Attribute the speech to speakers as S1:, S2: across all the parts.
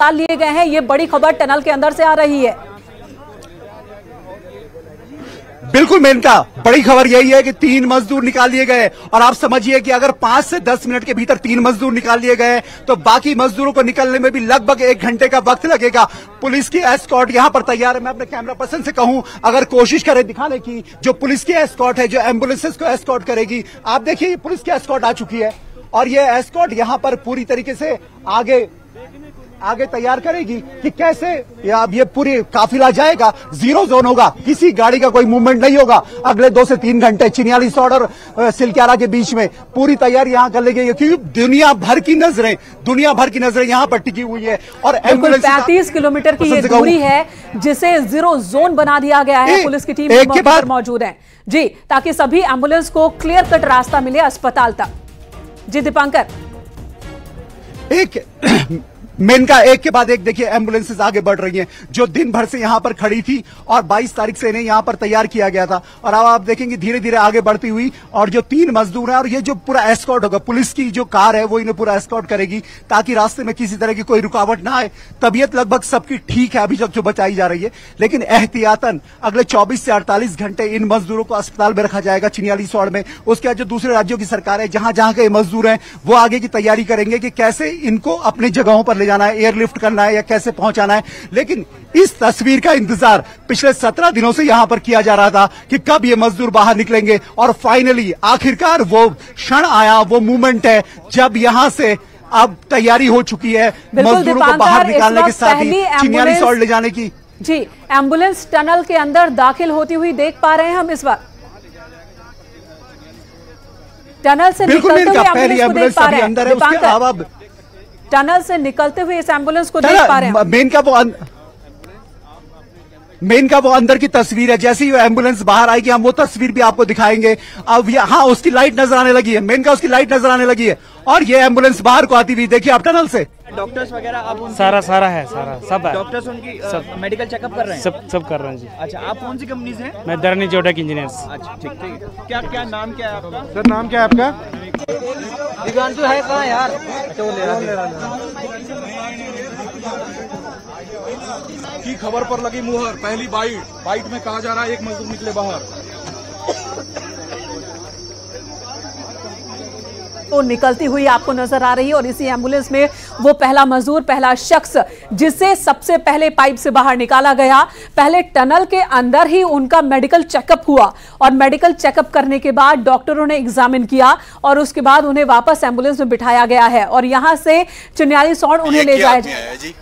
S1: निकाल लिए गए हैं। ये बड़ी खबर टनल के अंदर से आ रही है।
S2: बिल्कुल मेनका, बड़ी खबर यही है कि 3 मजदूर निकाल लिए गए और आप समझिए कि अगर 5 से 10 मिनट के भीतर 3 मजदूर निकाल लिए गए तो बाकी मजदूरों को निकलने में भी लगभग 1 घंटे का वक्त लगेगा। पुलिस की एस्कॉर्ट यहां पर तैयार है। मैं अपने कैमरा पर्सन से कहूं अगर कोशिश करें दिखाने की, जो पुलिस की एस्कॉर्ट है, जो एम्बुलेंसेस को एस्कॉर्ट करेगी, आप देखिए पुलिस की एस्कॉर्ट आ चुकी है और ये एस्कॉर्ट यहां पर पूरी तरीके से आगे तैयार करेगी कि कैसे अब ये पूरी काफिला जाएगा। 0 जोन होगा, किसी गाड़ी का कोई मूवमेंट नहीं होगा। अगले 2 से 3 घंटे चिन्यालीसौड़ और सिलक्यारा के बीच में पूरी तैयारी यहां कर ली गई है क्योंकि दुनिया भर की नजरें यहां पर टिकी हुई है। और
S1: 35 किलोमीटर की ये दूरी है जिसे 0 जोन बना दिया गया है। पुलिस की टीम मौके पर मौजूद है जी, ताकि सभी एम्बुलेंस को क्लियर कट रास्ता मिले अस्पताल तक। जी दीपांकर,
S2: मेनका एक के बाद एक देखिए एम्बुलेंसेस आगे बढ़ रही हैं जो दिन भर से यहां पर खड़ी थी और 22 तारीख से इन्हें यहां पर तैयार किया गया था और अब आप देखेंगे धीरे धीरे आगे बढ़ती हुई और जो 3 मजदूर हैं और ये जो पूरा एस्कॉर्ट होगा, पुलिस की जो कार है वो इन्हें पूरा एस्कॉर्ट करेगी ताकि रास्ते में किसी तरह की कोई रुकावट ना आए। तबीयत लगभग सबकी ठीक है अभी तक जो बचाई जा रही है, लेकिन एहतियातन अगले 24 से 48 घंटे इन मजदूरों को अस्पताल में रखा जाएगा चिन्यालीसौड़ में। उसके बाद जो दूसरे राज्यों की सरकार है जहां जहां के मजदूर हैं वो आगे की तैयारी करेंगे कि कैसे इनको अपनी जगहों पर ले जाना है, एयरलिफ्ट करना है या कैसे पहुंचाना है। लेकिन इस तस्वीर का इंतजार पिछले 17 दिनों से यहां पर किया जा रहा था कि कब ये मजदूर बाहर निकलेंगे और फाइनली आखिरकार वो क्षण आया, वो मूवमेंट है जब यहां से अब तैयारी हो चुकी है मजदूरों को बाहर निकालने के साथ ही चिन्यालीसौड़ ले जाने की।
S1: जी, एम्बुलेंस टनल के अंदर दाखिल होती हुई देख पा रहे हैं हम इस वक्त। टनल से निकलते हुए एम्बुलेंस को देख पा रहे हैं
S2: अंदर है, उसके अलावा
S1: टनल से निकलते हुए इस एम्बुलेंस को देख पा रहे हैं।
S2: मेन का वो अंदर की तस्वीर है। जैसे ही वो एम्बुलेंस बाहर आएगी हम वो तस्वीर भी आपको दिखाएंगे। अब हाँ, उसकी लाइट नजर आने लगी है, मेन का उसकी लाइट नजर आने लगी है और ये एम्बुलेंस बाहर को आती हुई देखिए आप टनल से।
S3: डॉक्टर्स वगैरह अब
S4: सारा है, सब है।
S3: डॉक्टर्स उनकी सब मेडिकल चेकअप कर रहे हैं,
S4: सब कर रहे हैं जी।
S3: अच्छा, आप कौन सी कंपनी से हैं?
S4: मैं धरनी जियोटेक इंजीनियर्स।
S3: अच्छा, ठीक। क्या नाम क्या है आपका?
S5: सर नाम क्या है आपका?
S3: दिव्यांशु है कहाँ यार?
S5: की खबर पर लगी मुहर, पहली बाइट में कहा जा रहा है 1 मजदूर निकले बाहर।
S1: तो निकलती हुई आपको नजर आ रही है और इसी एम्बुलेंस में वो पहला मजदूर, पहला शख्स जिसे सबसे पहले पाइप से बाहर निकाला गया। पहले टनल के अंदर ही उनका मेडिकल चेकअप हुआ और मेडिकल चेकअप करने के बाद डॉक्टरों ने एग्जामिन किया और उसके बाद उन्हें वापस एम्बुलेंस में बिठाया गया है और यहां से चिन्यालीसौड़ उन्हें ले जाया
S6: जी।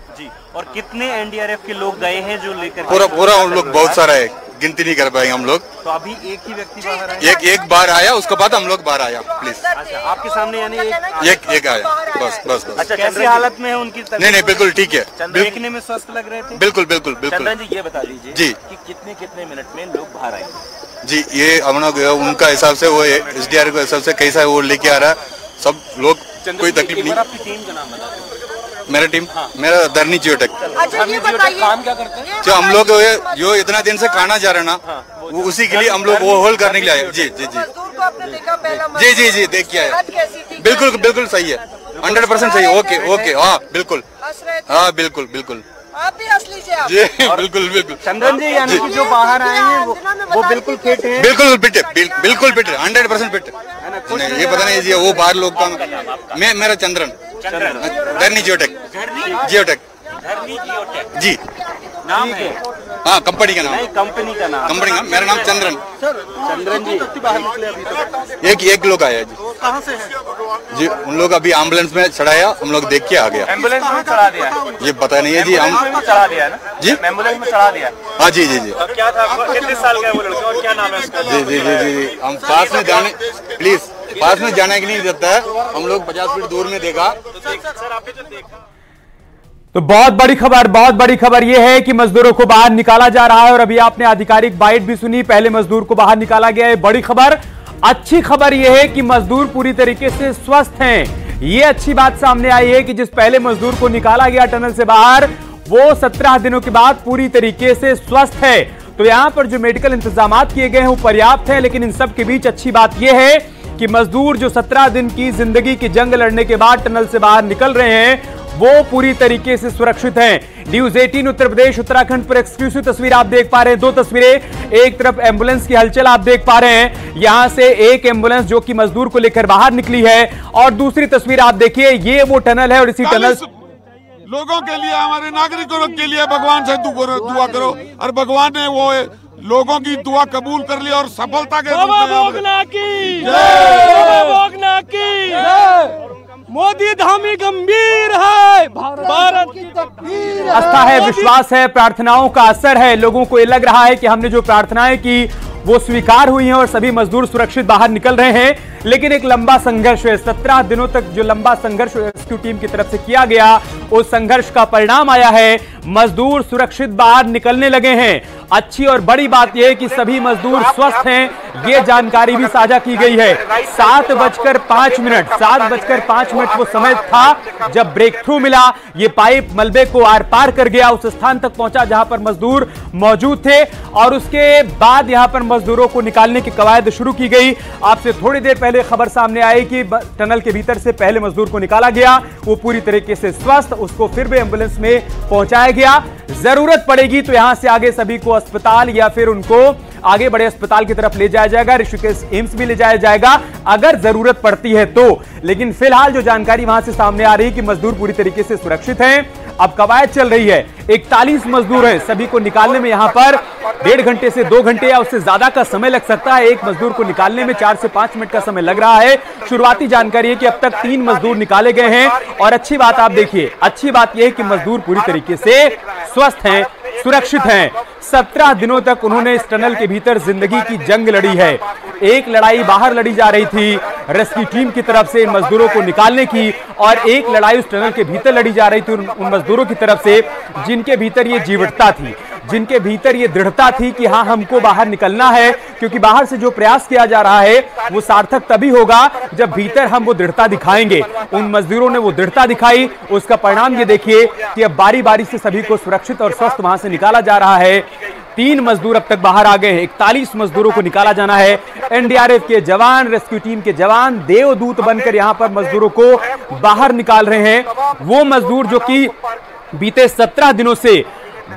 S6: और कितने एनडीआरएफ के लोग गए हैं जो लेकर?
S7: पूरा हम लोग बहुत सारा है, गिनती नहीं कर पाएंगे हम लोग।
S6: तो अभी एक ही व्यक्ति बाहर आया?
S7: एक बार आया, उसके बाद हम लोग बाहर आया। प्लीज।
S6: अच्छा, आपके सामने यानी
S7: एक आया, बस।
S6: अच्छा, कैसी हालत में है उनकी?
S7: नहीं, बिल्कुल ठीक है।
S6: देखने में स्वस्थ लग रहे थे?
S7: बिल्कुल।
S6: चंद्रन जी, ये बता दीजिए
S7: जी
S6: कि कितने मिनट में लोग बाहर आएंगे?
S7: जी, ये हम लोग उनका हिसाब से वो एसडीआर के हिसाब से कैसा वो लेके आ रहा है सब लोग, कोई तकलीफ नहीं।
S6: आपकी टीम का नाम बता दो।
S7: मेरा टीम, मेरा धरनी जियोटेक।
S6: अच्छा, ये बताइए काम क्या करते हैं?
S7: जो हम लोग जो इतना दिन से खाना जा रहा है ना, वो उसी के लिए हम लोग वो होल्ड करने के लिए आए। जी, देख के आए। बिल्कुल सही है, 100% सही है। ओके, हाँ बिल्कुल,
S8: आप भी असली से आप।
S7: जी, बिल्कुल।
S6: चंदन जी, यानी कि जो बाहर आए हैं वो बिल्कुल फिट है?
S7: बिल्कुल फिट है, 100% फिट है। ये पता नहीं जी वो बाहर लोग का। मेरा चंद्रन, धरनी जियोटेक जी
S6: नाम है।
S7: हाँ, कंपनी का नाम।
S6: कंपनी का नाम।
S7: मेरा नाम चंद्रन जी। एक लोग आया जी।
S5: कहाँ से है
S7: जी? उन लोग अभी एम्बुलेंस में चढ़ाया, हम लोग देख के आ गया।
S6: एम्बुलेंस में चढ़ा दिया?
S7: ये पता नहीं है जी। हम
S6: चढ़ा दिया ना
S7: जी?
S6: एम्बुलेंस में चढ़ा दिया?
S7: हाँ जी।
S6: क्या था? कितने साल का है वो लड़का और क्या नाम है उसका?
S7: जी। हम पास में जाने के नहीं देता है, हम लोग 50 फीट दूर में देखा।
S9: तो बहुत बड़ी खबर यह है कि मजदूरों को बाहर निकाला जा रहा है और अभी आपने आधिकारिक बाइट भी सुनी, पहले मजदूर को बाहर निकाला गया है। बड़ी खबर, अच्छी खबर यह है कि मजदूर पूरी तरीके से स्वस्थ हैं। यह अच्छी बात सामने आई है कि जिस पहले मजदूर को निकाला गया टनल से बाहर, वो 17 दिनों के बाद पूरी तरीके से स्वस्थ है। तो यहां पर जो मेडिकल इंतजाम किए गए हैं वो पर्याप्त है, लेकिन इन सब के बीच अच्छी बात यह है कि मजदूर जो 17 दिन की जिंदगी की जंग लड़ने के बाद टनल से बाहर निकल रहे हैं वो पूरी तरीके से सुरक्षित हैं। न्यूज 18 उत्तर प्रदेश उत्तराखंड पर एक्सक्लूसिव तस्वीर आप देख पा रहे हैं। दो तस्वीरें, एक तरफ एम्बुलेंस की हलचल आप देख पा रहे हैं, यहां से एक एम्बुलेंस जो कि मजदूर को लेकर बाहर निकली है, और दूसरी तस्वीर आप देखिए, ये वो टनल है और इसी टनल
S5: लोगों के लिए, हमारे नागरिकों के लिए भगवान से दुआ करो, और भगवान ने वो लोगों की दुआ कबूल कर ली और सफलता के
S8: मोदी धामी गंभीर है, भारत की तकदीर है।
S9: आस्था है, विश्वास है, प्रार्थनाओं का असर है। लोगों को ये लग रहा है कि हमने जो प्रार्थनाएं की वो स्वीकार हुई हैं और सभी मजदूर सुरक्षित बाहर निकल रहे हैं। लेकिन एक लंबा संघर्ष है, 17 दिनों तक जो लंबा संघर्ष रेस्क्यू टीम की तरफ से किया गया, उस संघर्ष का परिणाम आया है। मजदूर सुरक्षित बाहर निकलने लगे हैं। अच्छी और बड़ी बात यह है कि सभी मजदूर स्वस्थ हैं, ये जानकारी भी साझा की गई है। 7:05 वो समय था जब ब्रेक थ्रू मिला। ये पाइप मलबे को आर पार कर गया, उस स्थान तक पहुंचा जहां पर मजदूर मौजूद थे, और उसके बाद यहां पर मजदूरों को निकालने की कवायद शुरू की गई। आपसे थोड़ी देर पहले खबर सामने आई कि टनल के भीतर से पहले मजदूर को निकाला गया, वो पूरी तरीके से स्वस्थ, उसको फिर भी एम्बुलेंस में पहुंचाया गया। जरूरत पड़ेगी तो यहां से आगे सभी को अस्पताल या फिर उनको आगे बड़े अस्पताल की तरफ ले जाया जाएगा, ऋषिकेश एम्स भी ले जाया जाएगा अगर जरूरत पड़ती है तो। लेकिन फिलहाल जो जानकारी वहां से सामने आ रही है कि मजदूर पूरी तरीके से सुरक्षित हैं। अब कवायद चल रही है, 41 मजदूर हैं, सभी को निकालने में यहां पर 1.5 घंटे से 2 घंटे या उससे ज्यादा का समय लग सकता है। एक मजदूर को निकालने में 4 से 5 मिनट का समय लग रहा है। शुरुआती जानकारी है कि अब तक 3 मजदूर निकाले गए हैं, और अच्छी बात आप देखिए, अच्छी बात यह है कि मजदूर पूरी तरीके से स्वस्थ हैं, सुरक्षित हैं। 17 दिनों तक उन्होंने इस टनल के भीतर जिंदगी की जंग लड़ी है। एक लड़ाई बाहर लड़ी जा रही थी रेस्क्यू टीम की तरफ से इन मजदूरों को निकालने की, और एक लड़ाई उस टनल के भीतर लड़ी जा रही थी उन मजदूरों की तरफ से जिनके भीतर ये जीवटता थी, जिनके भीतर ये दृढ़ता थी कि हाँ, हमको बाहर निकलना है। क्योंकि बाहर से जो प्रयास किया जा रहा है वो सार्थक तभी होगा जब भीतर हम वो दृढ़ता दिखाएंगे। उन मजदूरों ने वो दृढ़ता दिखाई, उसका परिणाम ये देखिए कि अब बारी बारी से सभी को सुरक्षित और स्वस्थ वहां से निकाला जा रहा है। 3 मजदूर अब तक बाहर आ गए हैं, 41 मजदूरों को निकाला जाना है। एनडीआरएफ के जवान, रेस्क्यू टीम के जवान देवदूत बनकर यहां पर मजदूरों को बाहर निकाल रहे हैं। वो मजदूर जो कि बीते 17 दिनों से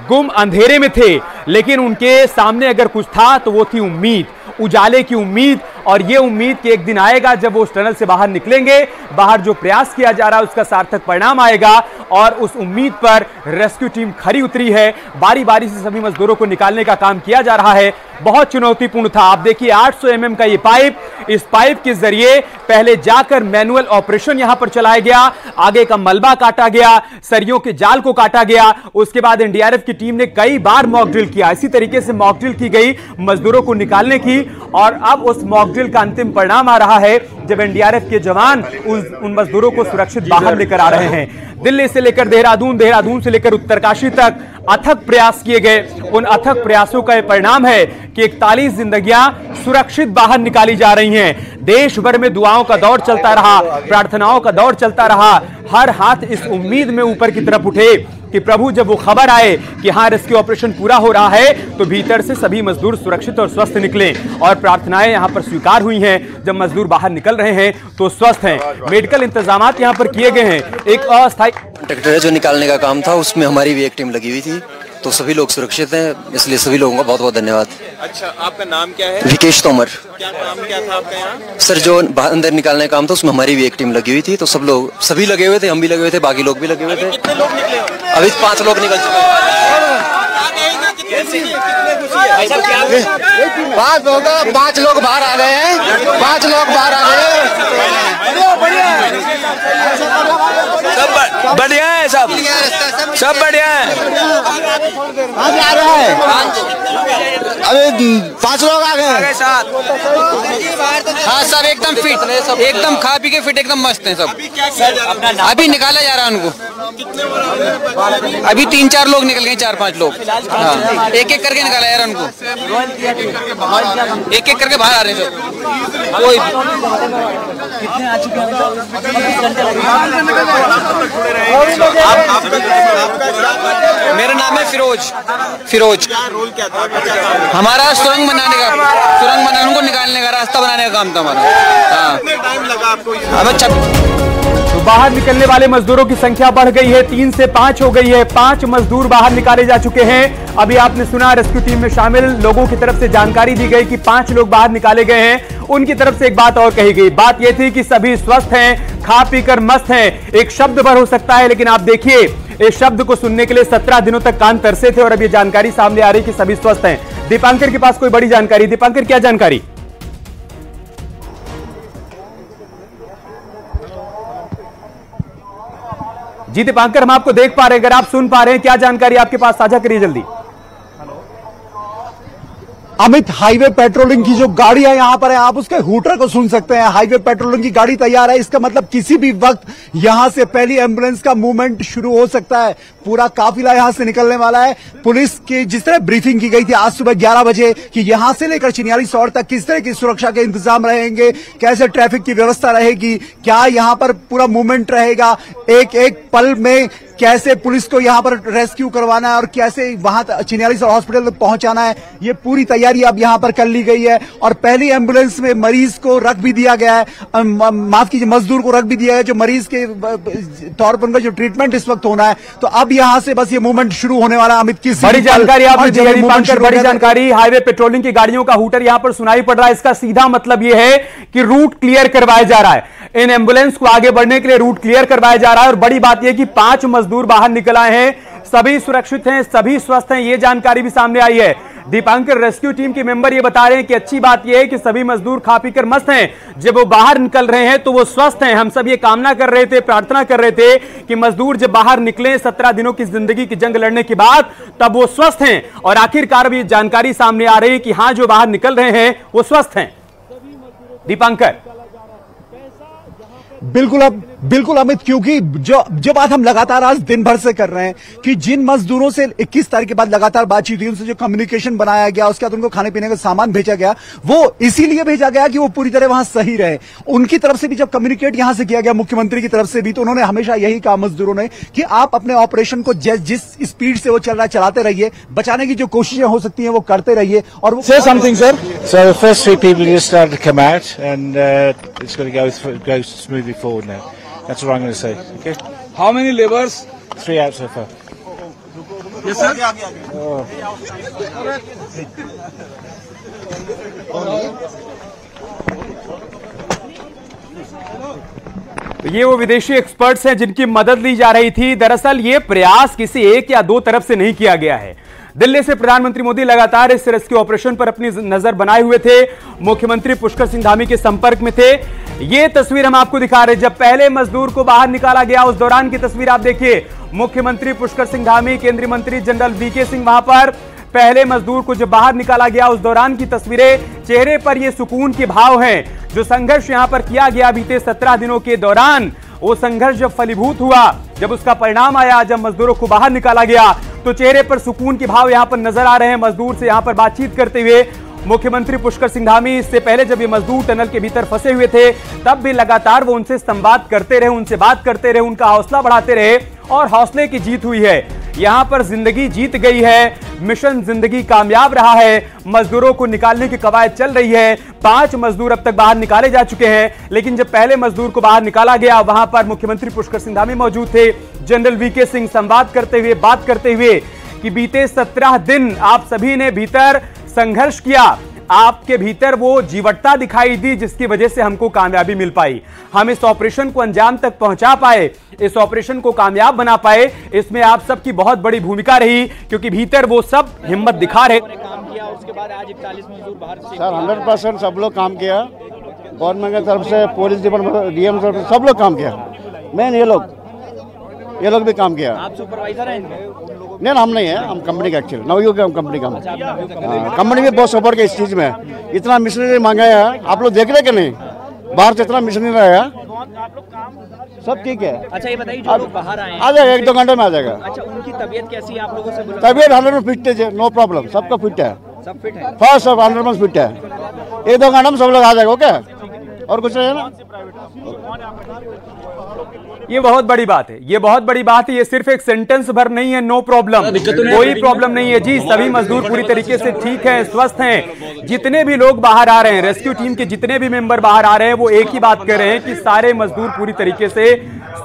S9: गुम अंधेरे में थे, लेकिन उनके सामने अगर कुछ था तो वो थी उम्मीद, उजाले की उम्मीद, और ये उम्मीद कि एक दिन आएगा जब वो उस टनल से बाहर निकलेंगे, बाहर जो प्रयास किया जा रहा है उसका सार्थक परिणाम आएगा, और उस उम्मीद पर रेस्क्यू टीम खरी उतरी है। बारी बारी से सभी मजदूरों को निकालने का काम किया जा रहा है। बहुत चुनौतीपूर्ण था। आप देखिए 800 mm का ये पाइप, इस पाइप के जरिए पहले जाकर मैनुअल ऑपरेशन यहां पर चलाया गया, आगे का मलबा काटा गया, सरियों के जाल को काटा गया। उसके बाद एनडीआरएफ की टीम ने कई बार मॉक ड्रिल किया, इसी तरीके से मॉक ड्रिल की गई मजदूरों को निकालने की, और अब उस मॉक ड्रिल का अंतिम परिणाम आ रहा है जब एनडीआरएफ के जवान उन मजदूरों को सुरक्षित बाहर लेकर आ रहे हैं। दिल्ली से लेकर देहरादून, देहरादून से लेकर उत्तरकाशी तक अथक प्रयास किए गए। उन अथक प्रयासों का परिणाम है कि 41 जिंदगियां सुरक्षित बाहर निकाली जा रही हैं। देश भर में दुआओं का दौर चलता रहा, प्रार्थनाओं का दौर चलता रहा। हर हाथ इस उम्मीद में ऊपर की तरफ उठे कि प्रभु जब वो खबर आए कि हाँ, रेस्क्यू ऑपरेशन पूरा हो रहा है, तो भीतर से सभी मजदूर सुरक्षित और स्वस्थ निकले। और प्रार्थनाएं यहां पर स्वीकार हुई हैं। जब मजदूर बाहर निकल रहे हैं तो स्वस्थ हैं। मेडिकल इंतजामात यहां पर किए गए हैं। एक अस्थायी
S10: ट्रैक्टर है जो निकालने का काम था, उसमें हमारी भी एक टीम लगी हुई थी, तो सभी लोग सुरक्षित हैं, इसलिए सभी लोगों का बहुत बहुत धन्यवाद।
S3: अच्छा, आपका नाम क्या है?
S10: विकेश तोमर।
S3: क्या काम क्या था आपका यहाँ?
S10: सर, जो अंदर निकालने का काम था उसमें हमारी भी एक टीम लगी हुई थी, तो सब लोग, सभी लगे हुए थे, हम भी लगे हुए थे, बाकी लोग भी लगे हुए थे।
S3: कितने लोग निकले?
S10: अभी 5 लोग निकल चुके हैं। 5 लोग बाहर आ गए हैं, 5 लोग बाहर आ गए हैं।
S8: सब बढ़िया है, सब बढ़िया है।
S10: अभी 5 लोग आ गए साथ।
S8: हाँ, सब एकदम फिट, एकदम खा पी के फिट, एकदम मस्त हैं सब। अभी निकाला जा रहा है उनको। अभी 3-4 लोग निकल गए, 4-5 लोग। हाँ, एक एक करके निकाला जा रहा है उनको, एक एक करके बाहर आ रहे हैं सब। कोई कितने आ चुके हैं? मेरा नाम है फिरोज।
S3: क्या रोल क्या था? क्या काम था?
S8: हमारा सुरंग बनाने को निकालने का, रास्ता बनाने का काम था हमारा। हाँ।
S3: कितना टाइम लगा आपको?
S9: तो बाहर निकलने वाले मजदूरों की संख्या बढ़ गई है, 3 से 5 हो गई है। 5 मजदूर बाहर निकाले जा चुके हैं। अभी आपने सुना रेस्क्यू टीम में शामिल लोगों की तरफ से जानकारी दी गई कि 5 लोग बाहर निकाले गए हैं। उनकी तरफ से एक बात और कही गई, बात यह थी कि सभी स्वस्थ हैं, खा पीकर मस्त हैं। एक शब्द भर हो सकता है, लेकिन आप देखिए इस शब्द को सुनने के लिए 17 दिनों तक कान तरसे थे और अब ये जानकारी सामने आ रही कि सभी स्वस्थ हैं। दीपांकर के पास कोई बड़ी जानकारी। दीपांकर, क्या जानकारी? जी दीपांकर, हम आपको देख पा रहे हैं, अगर आप सुन पा रहे हैं, क्या जानकारी आपके पास, साझा करिए जल्दी।
S2: अमित, हाईवे पेट्रोलिंग की जो गाड़ियां यहां पर है, आप उसके हूटर को सुन सकते हैं। हाईवे पेट्रोलिंग की गाड़ी तैयार है, इसका मतलब किसी भी वक्त यहां से पहली एम्बुलेंस का मूवमेंट शुरू हो सकता है। पूरा काफिला यहां से निकलने वाला है। पुलिस की जिस तरह ब्रीफिंग की गई थी आज सुबह 11 बजे कि यहां से लेकर चिन्यालीसौड़ तक किस तरह की सुरक्षा के इंतजाम रहेंगे, कैसे ट्रैफिक की व्यवस्था रहेगी, क्या यहां पर पूरा मूवमेंट रहेगा, एक एक पल में कैसे पुलिस को यहां पर रेस्क्यू करवाना है और कैसे वहां चिन्यालीसौड़ हॉस्पिटल तक पहुंचाना है, ये पूरी तैयारी अब यहां पर कर ली गई है। और पहली एम्बुलेंस में मरीज को रख भी दिया गया है, माफ कीजिए, मजदूर को रख भी दिया है, जो मरीज के तौर पर उनका जो ट्रीटमेंट इस वक्त होना है। तो अब यहां से बस ये मूवमेंट शुरू होने वाला। अमित, की
S9: बड़ी जानकारी आपने दी है दीपांकर, बड़ी जानकारी। हाईवे पेट्रोलिंग की गाड़ियों का हूटर यहां पर सुनाई पड़ रहा है। इसका सीधा मतलब यह है कि रूट क्लियर करवाया जा रहा है, इन एम्बुलेंस को आगे बढ़ने के लिए रूट क्लियर करवाया जा रहा है। और बड़ी बात यह कि 5 मजदूर बाहर निकल आए हैं, सभी सुरक्षित हैं, सभी स्वस्थ हैं, यह जानकारी भी सामने आई है। दीपांकर, रेस्क्यू टीम के मेंबर ये बता रहे हैं कि अच्छी बात यह है कि सभी मजदूर खा पीकर मस्त हैं। जब वो बाहर निकल रहे हैं तो वो स्वस्थ हैं। हम सब ये कामना कर रहे थे, प्रार्थना कर रहे थे कि मजदूर जब बाहर निकले 17 दिनों की जिंदगी की जंग लड़ने के बाद, तब वो स्वस्थ हैं। और आखिरकार भी जानकारी सामने आ रही है कि हां, जो बाहर निकल रहे हैं वो स्वस्थ हैं। दीपांकर,
S2: बिल्कुल अमित, क्योंकि जो बात हम लगातार आज दिन भर से कर रहे हैं कि जिन मजदूरों से 21 तारीख के बाद लगातार बातचीत हुई, उनसे जो कम्युनिकेशन बनाया गया, उसके बाद उनको खाने पीने का सामान भेजा गया, वो इसीलिए भेजा गया कि वो पूरी तरह वहां सही रहे। उनकी तरफ से भी जब कम्युनिकेट यहां से किया गया, मुख्यमंत्री की तरफ से भी, तो उन्होंने हमेशा यही कहा मजदूरों ने कि आप अपने ऑपरेशन को जिस स्पीड से वो चल रहा है चलाते रहिए, बचाने की जो कोशिशें हो सकती हैं वो करते रहिए। और
S11: Say something, sir. So the first 3 people just started to come out, and it's going to go smoothly forward now. That's what I'm going to say. Okay.
S5: How many laborers?
S11: 3 out so far.
S5: Yes, sir.
S9: ये वो विदेशी experts हैं जिनकी मदद ली जा रही थी। दरअसल ये प्रयास किसी एक या दो तरफ से नहीं किया गया है। दिल्ली से प्रधानमंत्री मोदी लगातार इस रेस्क्यू ऑपरेशन पर अपनी नजर बनाए हुए थे। मुख्यमंत्री पुष्कर सिंह धामी के संपर्क में थे। ये तस्वीर हम आपको दिखा रहे हैं, जब पहले मजदूर को बाहर निकाला गया उस दौरान की तस्वीर आप देखिए। मुख्यमंत्री पुष्कर सिंह धामी, केंद्रीय मंत्री जनरल वीके सिंह वहां पर पहले मजदूर को जब बाहर निकाला गया उस दौरान की तस्वीरें। चेहरे पर ये सुकून के भाव हैं। जो संघर्ष यहां पर किया गया बीते 17 दिनों के दौरान, वो संघर्ष जब फलीभूत हुआ, जब उसका परिणाम आया, जब मजदूरों को बाहर निकाला गया, तो चेहरे पर सुकून के भाव यहां पर नजर आ रहे हैं। मजदूर से यहां पर बातचीत करते हुए मुख्यमंत्री पुष्कर सिंह धामी, इससे पहले जब ये मजदूर टनल के भीतर फंसे हुए थे तब भी लगातार वो उनसे संवाद करते रहे, उनसे बात करते रहे, उनका हौसला बढ़ाते रहे और हौसले की जीत हुई है। यहां पर जिंदगी जीत गई है, मिशन जिंदगी कामयाब रहा है। मजदूरों को निकालने की कवायद चल रही है। 5 मजदूर अब तक बाहर निकाले जा चुके हैं, लेकिन जब पहले मजदूर को बाहर निकाला गया वहां पर मुख्यमंत्री पुष्कर सिंह धामी मौजूद थे। जनरल वीके सिंह संवाद करते हुए, बात करते हुए कि बीते 17 दिन आप सभी ने भीतर संघर्ष किया, आपके भीतर वो जीवटता दिखाई दी जिसकी वजह से हमको कामयाबी मिल पाई। हम इस ऑपरेशन को अंजाम तक पहुंचा पाए, इस ऑपरेशन को कामयाब बना पाए। इसमें आप सबकी बहुत बड़ी भूमिका रही, क्योंकि भीतर वो सब हिम्मत दिखा रहे।
S4: काम किया, उसके बाद आज 41 मजदूर बाहर से।
S11: सर 100% सब लोग काम किया, गवर्नमेंट की तरफ से, पुलिस डिपार्टमेंट, डीएम तरफ सब लोग काम किया। मेन ये लोग भी काम किया।
S4: आप सुपरवाइजर हैं इनके?
S11: नहीं, हम नहीं है, हम कंपनी का एक्चुअली नवयुग कंपनी का। कंपनी भी बहुत सपोर्ट किया इस चीज में। इतना मिशनरी मांगा है, आप लोग देख रहे कि नहीं, बाहर से इतना मिशनरी आया, सब ठीक है।
S4: अच्छा ये बताइए, जो लोग बाहर आए
S11: आ जाएगा, 1-2 घंटे में आ जाएगा।
S4: अच्छा, उनकी तबीयत कैसी है? आप लोगों से
S11: तबीयत 100% फिट है, नो प्रॉब्लम, सबका फिट है,
S4: सब फिट है,
S11: फर्स्ट सब 100% फिट है। 1-2 घंटे में सब लोग आ जाएगा। ओके, और कुछ नहीं है ना?
S9: ये बहुत बड़ी बात है, ये बहुत बड़ी बात है। ये सिर्फ एक सेंटेंस भर नहीं है, नो प्रॉब्लम, कोई प्रॉब्लम नहीं है जी। सभी मजदूर पूरी तरीके से ठीक हैं, स्वस्थ हैं। जितने भी लोग बाहर आ रहे हैं, रेस्क्यू टीम के जितने भी मेंबर बाहर आ रहे हैं, वो एक ही बात कर रहे हैं कि सारे मजदूर पूरी तरीके से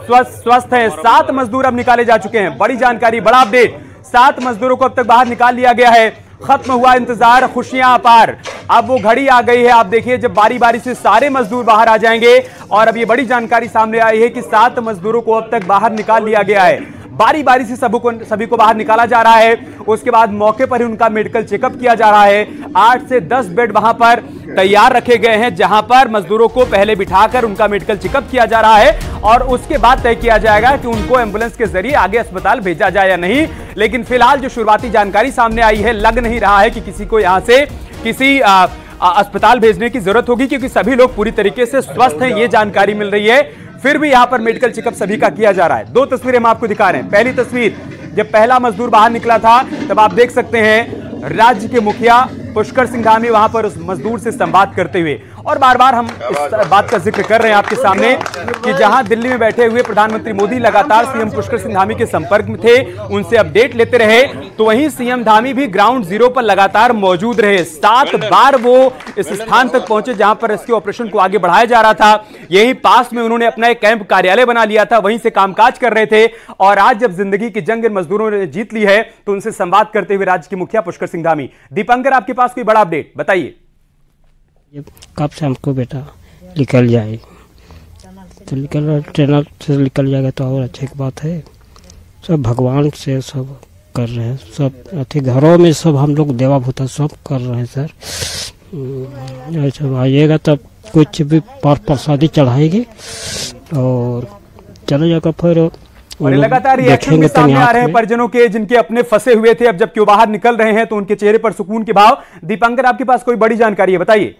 S9: स्वस्थ हैं। 7 मजदूर अब निकाले जा चुके हैं। बड़ी जानकारी, बड़ा अपडेट, 7 मजदूरों को अब तक बाहर निकाल लिया गया है। खत्म हुआ इंतजार, खुशियां अपार। अब वो घड़ी आ गई है। आप देखिए जब बारी बारी से सारे मजदूर बाहर आ जाएंगे। और अब ये बड़ी जानकारी सामने आई है कि 7 मजदूरों को अब तक बाहर निकाल लिया गया है। बारी बारी से सभी को बाहर निकाला जा रहा है। उसके बाद मौके पर ही उनका मेडिकल चेकअप किया जा रहा है। 8 से 10 बेड वहां पर तैयार रखे गए हैं, जहां पर मजदूरों को पहले बिठाकर उनका मेडिकल चेकअप किया जा रहा है और उसके बाद तय किया जाएगा कि उनको एम्बुलेंस के जरिए आगे अस्पताल भेजा जाए या नहीं। लेकिन फिलहाल जो शुरुआती जानकारी सामने आई है, लग नहीं रहा है कि किसी को यहां से किसी अस्पताल भेजने की जरूरत होगी, क्योंकि सभी लोग पूरी तरीके से स्वस्थ हैं, ये जानकारी मिल रही है। फिर भी यहां पर मेडिकल चेकअप सभी का किया जा रहा है। 2 तस्वीरें हम आपको दिखा रहे हैं। पहली तस्वीर, जब पहला मजदूर बाहर निकला था तब आप देख सकते हैं राज्य के मुखिया पुष्कर सिंह धामी वहां पर उस मजदूर से संवाद करते हुए। और बार बार हम इस बात का जिक्र कर रहे हैं आपके सामने कि जहां दिल्ली में बैठे हुए प्रधानमंत्री मोदी लगातार सीएम पुष्कर सिंह धामी के संपर्क में थे, उनसे अपडेट लेते रहे, तो वहीं सीएम धामी भी ग्राउंड जीरो पर लगातार मौजूद रहे। 7 बार वो इस स्थान तक पहुंचे जहां पर रेस्क्यू ऑपरेशन को आगे बढ़ाया जा रहा था। यही पास में उन्होंने अपना एक कैंप कार्यालय बना लिया था, वहीं से कामकाज कर रहे थे। और आज जब जिंदगी की जंग इन मजदूरों ने जीत ली है, तो उनसे संवाद करते हुए राज्य के मुखिया पुष्कर सिंह धामी। दीपंकर, आपके पास कोई बड़ा अपडेट बताइए।
S12: कब से हमको बेटा निकल जाए, तो ट्रेनर से निकल जाएगा तो और अच्छी बात है। सब भगवान से सब कर रहे हैं, सब अति घरों में सब हम लोग देवा भूता सब कर रहे हैं सर। ऐसा आइएगा तब कुछ भी प्रसादी चढ़ाएगी और चले जाकर फिर
S9: लगातार रिएक्शन भी सामने आ रहे हैं परिजनों के, जिनके अपने फंसे हुए थे। अब जबकि वो बाहर निकल रहे हैं तो उनके चेहरे पर सुकून के भाव। दीपंकर, आपके पास कोई बड़ी जानकारी है, बताइए।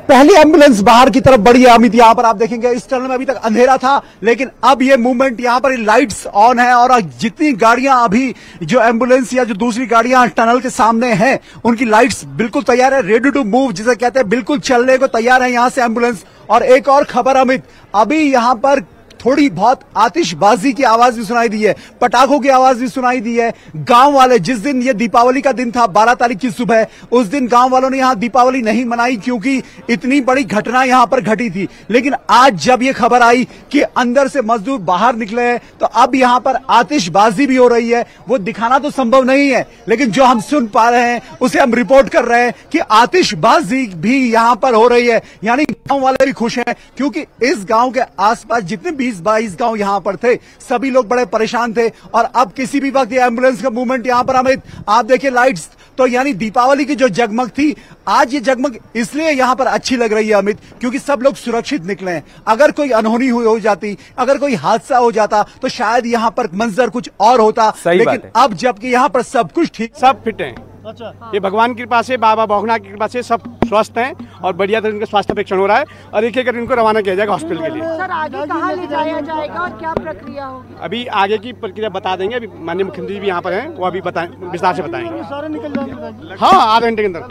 S2: पहली एम्बुलेंस बाहर की तरफ बढ़ी है अमित। यहाँ पर आप देखेंगे इस टनल में अभी तक अंधेरा था, लेकिन अब ये मूवमेंट यहाँ पर लाइट्स ऑन है और जितनी गाड़ियां अभी जो एम्बुलेंस या जो दूसरी गाड़ियां टनल के सामने हैं, उनकी लाइट्स बिल्कुल तैयार है, रेडी टू मूव जिसे कहते हैं, बिल्कुल चलने को तैयार है यहाँ से एम्बुलेंस। और एक और खबर अमित, अभी यहाँ पर थोड़ी बहुत आतिशबाजी की आवाज भी सुनाई दी है, पटाखों की आवाज भी सुनाई दी है। गांव वाले, जिस दिन ये दीपावली का दिन था 12 तारीख की सुबह, उस दिन गांव वालों ने यहां दीपावली नहीं मनाई क्योंकि इतनी बड़ी घटना यहां पर घटी थी। लेकिन आज जब ये खबर आई कि अंदर से मजदूर बाहर निकले हैं, तो अब यहां पर आतिशबाजी भी हो रही है। वो दिखाना तो संभव नहीं है, लेकिन जो हम सुन पा रहे हैं उसे हम रिपोर्ट कर रहे हैं कि आतिशबाजी भी यहां पर हो रही है। यानी गांव वाले भी खुश हैं, क्योंकि इस गांव के आसपास जितने 20-22 गांव यहां पर थे, सभी लोग बड़े परेशान थे। और अब किसी भी वक्त ये एम्बुलेंस का मूवमेंट यहां पर अमित, आप देखिए लाइट्स, तो यानी दीपावली की जो जगमग थी, आज ये जगमग इसलिए यहां पर अच्छी लग रही है अमित, क्योंकि सब लोग सुरक्षित निकले हैं। अगर कोई अनहोनी हो जाती, अगर कोई हादसा हो जाता, तो शायद यहां पर मंजर कुछ और होता। लेकिन अब जबकि यहां पर सब कुछ ठीक,
S13: सब फिट है। अच्छा, ये भगवान की कृपा से, बाबा भोगनाथ की कृपा से सब स्वस्थ हैं और बढ़िया तरह इनका स्वास्थ्य परीक्षण हो रहा है और एक एक कर इनको रवाना किया जाएगा हॉस्पिटल के लिए।
S14: सर, आगे कहाँ ले जाया जाएगा और क्या प्रक्रिया होगी?
S13: अभी आगे की प्रक्रिया बता देंगे। अभी माननीय मुख्यमंत्री भी यहाँ पर हैं, वो अभी विस्तार से बताएंगे। सारे निकल जाएंगे, हाँ, आधे घंटे के अंदर।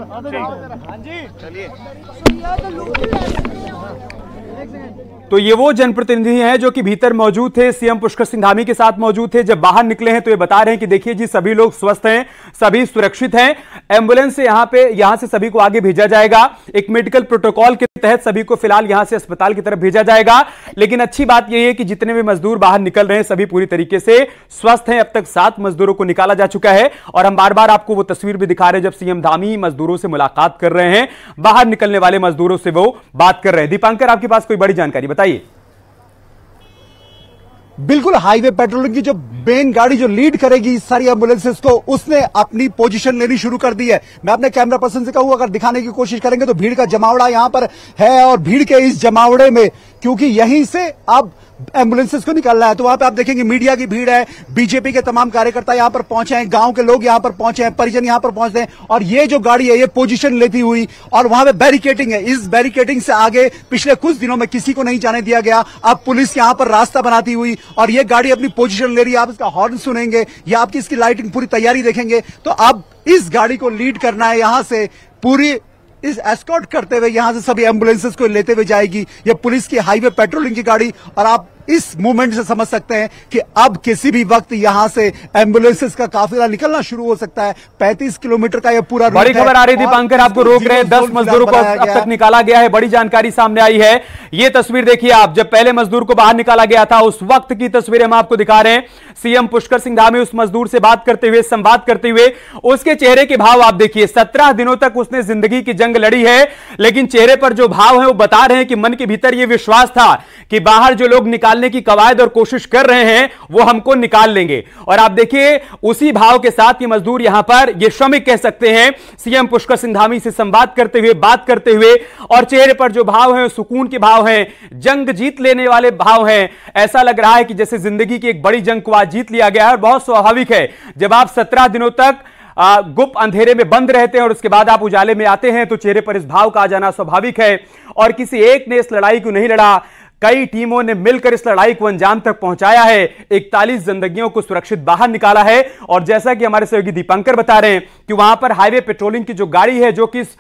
S13: हाँ जी, चलिए।
S9: तो ये वो जनप्रतिनिधि हैं जो कि भीतर मौजूद थे, सीएम पुष्कर सिंह धामी के साथ मौजूद थे। जब बाहर निकले हैं तो ये बता रहे हैं कि देखिए जी, सभी लोग स्वस्थ हैं, सभी सुरक्षित हैं। एम्बुलेंस से यहां से सभी को आगे भेजा जाएगा। एक मेडिकल प्रोटोकॉल के तहत सभी को फिलहाल यहां से अस्पताल की तरफ भेजा जाएगा। लेकिन अच्छी बात यह है कि जितने भी मजदूर बाहर निकल रहे हैं, सभी पूरी तरीके से स्वस्थ हैं। अब तक 7 मजदूरों को निकाला जा चुका है और हम बार बार आपको वो तस्वीर भी दिखा रहे हैं जब सीएम धामी मजदूरों से मुलाकात कर रहे हैं, बाहर निकलने वाले मजदूरों से वो बात कर रहे हैं। दीपांकर, आपके पास कोई बड़ी जानकारी बताइए।
S2: बिल्कुल, हाईवे पेट्रोलिंग की जो मेन गाड़ी जो लीड करेगी सारी एम्बुलेंसेस को, उसने अपनी पोजीशन लेनी शुरू कर दी है। मैं अपने कैमरा पर्सन से कहूं, अगर दिखाने की कोशिश करेंगे तो भीड़ का जमावड़ा यहां पर है और भीड़ के इस जमावड़े में, क्योंकि यहीं से अब एम्बुलेंसेस को निकलना है, तो वहां पे आप देखेंगे मीडिया की भीड़ है, बीजेपी के तमाम कार्यकर्ता यहां पर पहुंचे हैं, गांव के लोग यहां पर पहुंचे हैं, परिजन यहां पर पहुंचते हैं। और ये जो गाड़ी है ये पोजीशन लेती हुई, और वहां पे बैरिकेडिंग है। इस बैरिकेडिंग से आगे पिछले कुछ दिनों में किसी को नहीं जाने दिया गया, अब पुलिस यहां पर रास्ता बनाती हुई और ये गाड़ी अपनी पोजीशन ले रही है। आप इसका हॉर्न सुनेंगे या आपकी इसकी लाइटिंग पूरी तैयारी देखेंगे, तो अब इस गाड़ी को लीड करना है यहां से पूरी इस एस्कॉर्ट करते हुए यहां से सभी एम्बुलेंसेस को लेते हुए जाएगी। ये पुलिस की हाईवे पेट्रोलिंग की गाड़ी, और आप इस मूवमेंट से समझ सकते हैं कि अब किसी भी वक्त यहां से एम्बुलेंसेस का काफिला निकलना शुरू हो सकता है। 35 किलोमीटर का यह पूरा रूट है।
S9: बड़ी खबर आ रही थी दीपांकर, आपको रोक रहे हैं। 10 मजदूरों को अब तक निकाला गया है। बड़ी जानकारी सामने आई है। ये तस्वीर देखिए आप, जब पहले मजदूर को बाहर निकाला गया था उस वक्त की तस्वीरें हम आपको दिखा रहे हैं। सीएम पुष्कर सिंह धामी उस मजदूर से बात करते हुए, संवाद करते हुए, उसके चेहरे के भाव आप देखिए। 17 दिनों तक उसने जिंदगी की जंग लड़ी है, लेकिन चेहरे पर जो भाव है वो बता रहे हैं कि मन के भीतर यह विश्वास था कि बाहर जो लोग निकालने की कवायद और कोशिश कर रहे हैं वो हमको निकाल लेंगे। और आप देखिए उसी भाव के साथ ये मजदूर यहां पर, ये श्रमिक कह सकते हैं, सीएम पुष्कर सिंह धामी से संवाद करते हुए, बात करते हुए, और चेहरे पर जो भाव है सुकून के भाव हैं, जंग जीत लेने वाले भाव हैं। ऐसा लग रहा है कि जैसे जिंदगी की एक बड़ी जंग को आज जीत लिया गया है। और बहुत स्वाभाविक है, जब आप 17 दिनों तक गुप्त अंधेरे में बंद रहते हैं और उसके बाद आप उजाले में आते हैं तो चेहरे पर इस भाव का आ जाना स्वाभाविक है। और किसी एक ने इस लड़ाई को नहीं लड़ा, कई टीमों ने मिलकर इस लड़ाई को अंजाम तक पहुंचाया है। 41 जिंदगियों को सुरक्षित बाहर निकाला है। और जैसा कि हमारे सहयोगी दीपांकर बता रहे हैं कि वहां पर हाईवे पेट्रोलिंग की जो गाड़ी है जो कि इस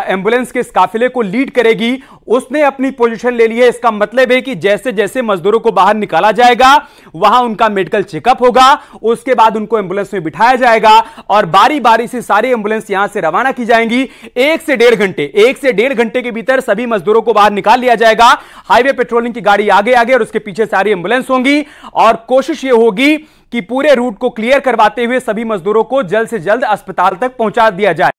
S9: एम्बुलेंस के इस काफिले को लीड करेगी, उसने अपनी पोजीशन ले ली है। इसका मतलब है कि जैसे जैसे मजदूरों को बाहर निकाला जाएगा वहां उनका मेडिकल चेकअप होगा, उसके बाद उनको एम्बुलेंस में बिठाया जाएगा और बारी बारी से सारी एम्बुलेंस यहां से रवाना की जाएंगी। 1 से 1.5 घंटे के भीतर सभी मजदूरों को बाहर निकाल लिया जाएगा। हाईवे पेट्रोलिंग की गाड़ी आगे आगे और उसके पीछे सारी एम्बुलेंस होंगी और कोशिश यह होगी कि पूरे रूट को क्लियर करवाते हुए सभी मजदूरों को जल्द से जल्द अस्पताल तक पहुंचा दिया जाए।